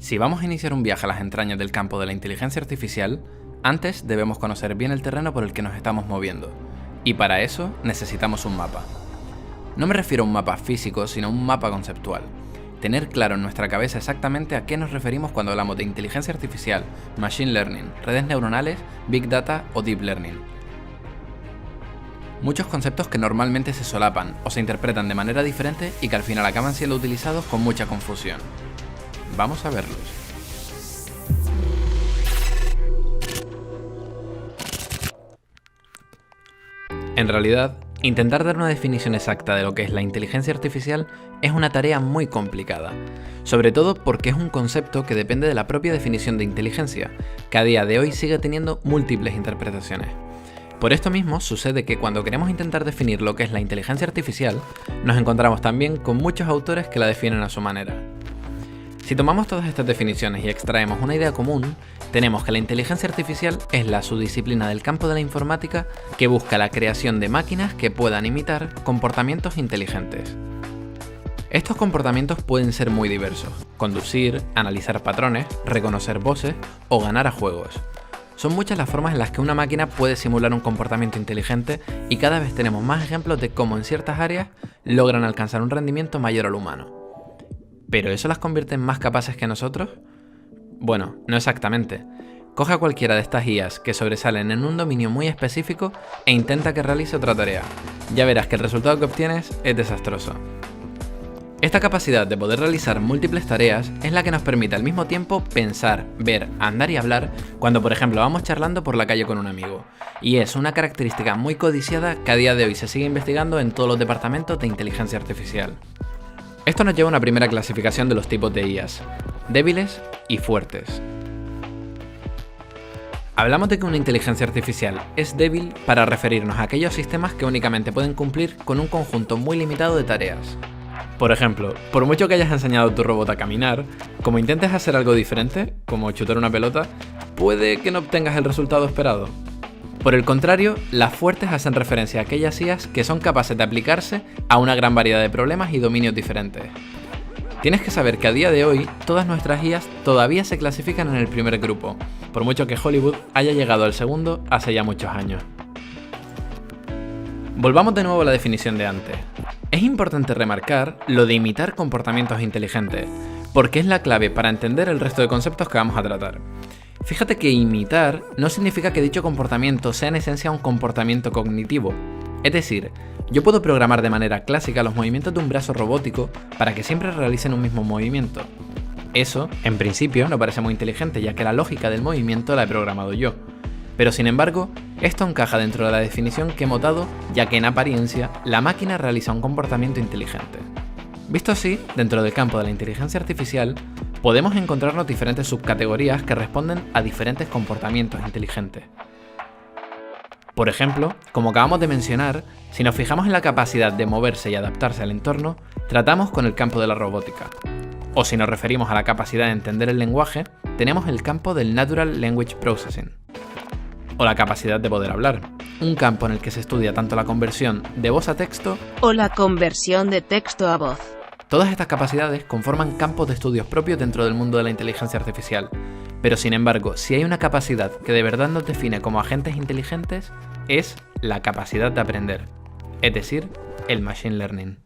Si vamos a iniciar un viaje a las entrañas del campo de la inteligencia artificial, antes debemos conocer bien el terreno por el que nos estamos moviendo, y para eso necesitamos un mapa. No me refiero a un mapa físico, sino a un mapa conceptual. Tener claro en nuestra cabeza exactamente a qué nos referimos cuando hablamos de inteligencia artificial, machine learning, redes neuronales, big data o deep learning. Muchos conceptos que normalmente se solapan o se interpretan de manera diferente y que al final acaban siendo utilizados con mucha confusión. Vamos a verlos. En realidad, intentar dar una definición exacta de lo que es la inteligencia artificial es una tarea muy complicada, sobre todo porque es un concepto que depende de la propia definición de inteligencia, que a día de hoy sigue teniendo múltiples interpretaciones. Por esto mismo sucede que cuando queremos intentar definir lo que es la inteligencia artificial, nos encontramos también con muchos autores que la definen a su manera. Si tomamos todas estas definiciones y extraemos una idea común, tenemos que la inteligencia artificial es la subdisciplina del campo de la informática que busca la creación de máquinas que puedan imitar comportamientos inteligentes. Estos comportamientos pueden ser muy diversos: conducir, analizar patrones, reconocer voces o ganar a juegos. Son muchas las formas en las que una máquina puede simular un comportamiento inteligente y cada vez tenemos más ejemplos de cómo en ciertas áreas logran alcanzar un rendimiento mayor al humano. ¿Pero eso las convierte en más capaces que nosotros? Bueno, no exactamente. Coge a cualquiera de estas IAs que sobresalen en un dominio muy específico e intenta que realice otra tarea. Ya verás que el resultado que obtienes es desastroso. Esta capacidad de poder realizar múltiples tareas es la que nos permite al mismo tiempo pensar, ver, andar y hablar cuando por ejemplo vamos charlando por la calle con un amigo. Y es una característica muy codiciada que a día de hoy se sigue investigando en todos los departamentos de inteligencia artificial. Esto nos lleva a una primera clasificación de los tipos de IAs: débiles y fuertes. Hablamos de que una inteligencia artificial es débil para referirnos a aquellos sistemas que únicamente pueden cumplir con un conjunto muy limitado de tareas. Por ejemplo, por mucho que hayas enseñado a tu robot a caminar, como intentes hacer algo diferente, como chutar una pelota, puede que no obtengas el resultado esperado. Por el contrario, las fuertes hacen referencia a aquellas IAs que son capaces de aplicarse a una gran variedad de problemas y dominios diferentes. Tienes que saber que a día de hoy, todas nuestras IAs todavía se clasifican en el primer grupo, por mucho que Hollywood haya llegado al segundo hace ya muchos años. Volvamos de nuevo a la definición de antes. Es importante remarcar lo de imitar comportamientos inteligentes, porque es la clave para entender el resto de conceptos que vamos a tratar. Fíjate que imitar no significa que dicho comportamiento sea en esencia un comportamiento cognitivo. Es decir, yo puedo programar de manera clásica los movimientos de un brazo robótico para que siempre realicen un mismo movimiento. Eso, en principio, no parece muy inteligente, ya que la lógica del movimiento la he programado yo. Pero sin embargo, esto encaja dentro de la definición que hemos dado, ya que en apariencia, la máquina realiza un comportamiento inteligente. Visto así, dentro del campo de la inteligencia artificial, podemos encontrarnos diferentes subcategorías que responden a diferentes comportamientos inteligentes. Por ejemplo, como acabamos de mencionar, si nos fijamos en la capacidad de moverse y adaptarse al entorno, tratamos con el campo de la robótica. O si nos referimos a la capacidad de entender el lenguaje, tenemos el campo del Natural Language Processing. O la capacidad de poder hablar, un campo en el que se estudia tanto la conversión de voz a texto o la conversión de texto a voz. Todas estas capacidades conforman campos de estudios propios dentro del mundo de la inteligencia artificial, pero sin embargo, si hay una capacidad que de verdad nos define como agentes inteligentes, es la capacidad de aprender, es decir, el machine learning.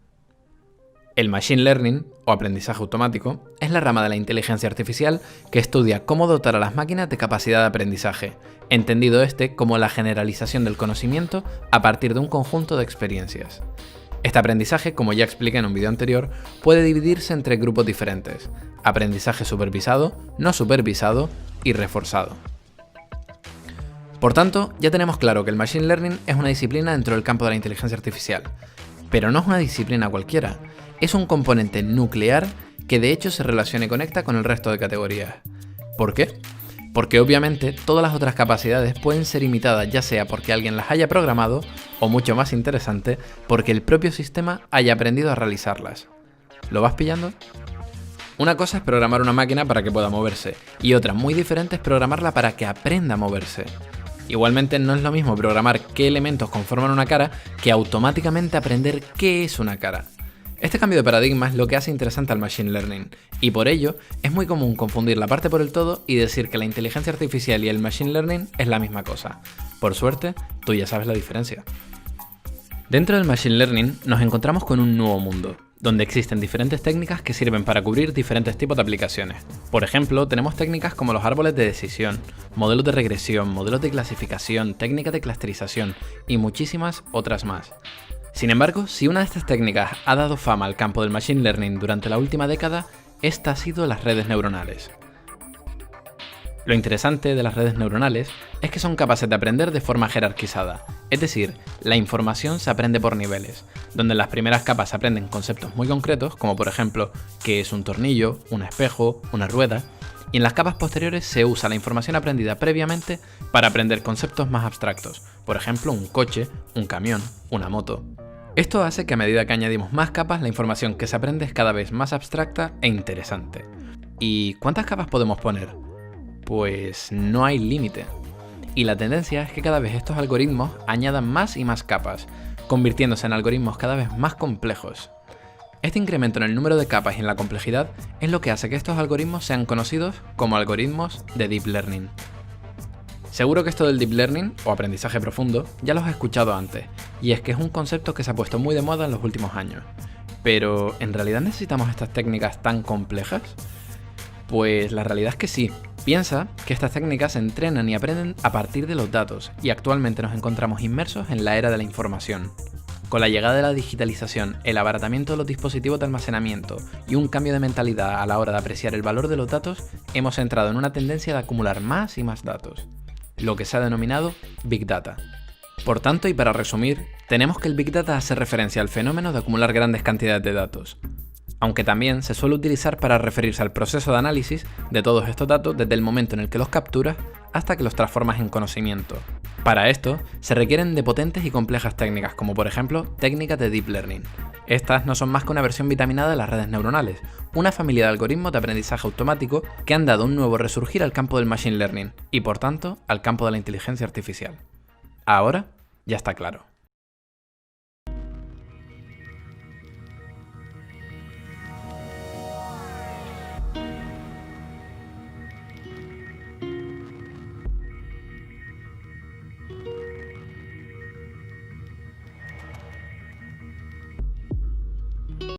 El machine learning, o aprendizaje automático, es la rama de la inteligencia artificial que estudia cómo dotar a las máquinas de capacidad de aprendizaje, entendido este como la generalización del conocimiento a partir de un conjunto de experiencias. Este aprendizaje, como ya expliqué en un vídeo anterior, puede dividirse entre grupos diferentes: aprendizaje supervisado, no supervisado y reforzado. Por tanto, ya tenemos claro que el Machine Learning es una disciplina dentro del campo de la inteligencia artificial. Pero no es una disciplina cualquiera, es un componente nuclear que de hecho se relaciona y conecta con el resto de categorías. ¿Por qué? Porque obviamente todas las otras capacidades pueden ser imitadas ya sea porque alguien las haya programado o, mucho más interesante, porque el propio sistema haya aprendido a realizarlas. ¿Lo vas pillando? Una cosa es programar una máquina para que pueda moverse y otra muy diferente es programarla para que aprenda a moverse. Igualmente no es lo mismo programar qué elementos conforman una cara que automáticamente aprender qué es una cara. Este cambio de paradigma es lo que hace interesante al Machine Learning, y por ello es muy común confundir la parte por el todo y decir que la inteligencia artificial y el Machine Learning es la misma cosa. Por suerte, tú ya sabes la diferencia. Dentro del Machine Learning nos encontramos con un nuevo mundo, donde existen diferentes técnicas que sirven para cubrir diferentes tipos de aplicaciones. Por ejemplo, tenemos técnicas como los árboles de decisión, modelos de regresión, modelos de clasificación, técnicas de clusterización y muchísimas otras más. Sin embargo, si una de estas técnicas ha dado fama al campo del Machine Learning durante la última década, esta ha sido las redes neuronales. Lo interesante de las redes neuronales es que son capaces de aprender de forma jerarquizada, es decir, la información se aprende por niveles, donde en las primeras capas se aprenden conceptos muy concretos, como por ejemplo, qué es un tornillo, un espejo, una rueda, y en las capas posteriores se usa la información aprendida previamente para aprender conceptos más abstractos, por ejemplo, un coche, un camión, una moto. Esto hace que a medida que añadimos más capas, la información que se aprende es cada vez más abstracta e interesante. ¿Y cuántas capas podemos poner? Pues no hay límite. Y la tendencia es que cada vez estos algoritmos añadan más y más capas, convirtiéndose en algoritmos cada vez más complejos. Este incremento en el número de capas y en la complejidad es lo que hace que estos algoritmos sean conocidos como algoritmos de Deep Learning. Seguro que esto del Deep Learning, o aprendizaje profundo, ya lo has escuchado antes, y es que es un concepto que se ha puesto muy de moda en los últimos años. Pero, ¿en realidad necesitamos estas técnicas tan complejas? Pues la realidad es que sí. Piensa que estas técnicas se entrenan y aprenden a partir de los datos, y actualmente nos encontramos inmersos en la era de la información. Con la llegada de la digitalización, el abaratamiento de los dispositivos de almacenamiento y un cambio de mentalidad a la hora de apreciar el valor de los datos, hemos entrado en una tendencia de acumular más y más datos, lo que se ha denominado Big Data. Por tanto, y para resumir, tenemos que el Big Data hace referencia al fenómeno de acumular grandes cantidades de datos, aunque también se suele utilizar para referirse al proceso de análisis de todos estos datos desde el momento en el que los capturas hasta que los transformas en conocimiento. Para esto, se requieren de potentes y complejas técnicas, como por ejemplo, técnicas de Deep Learning. Estas no son más que una versión vitaminada de las redes neuronales, una familia de algoritmos de aprendizaje automático que han dado un nuevo resurgir al campo del Machine Learning, y por tanto, al campo de la inteligencia artificial. Ahora, ya está claro.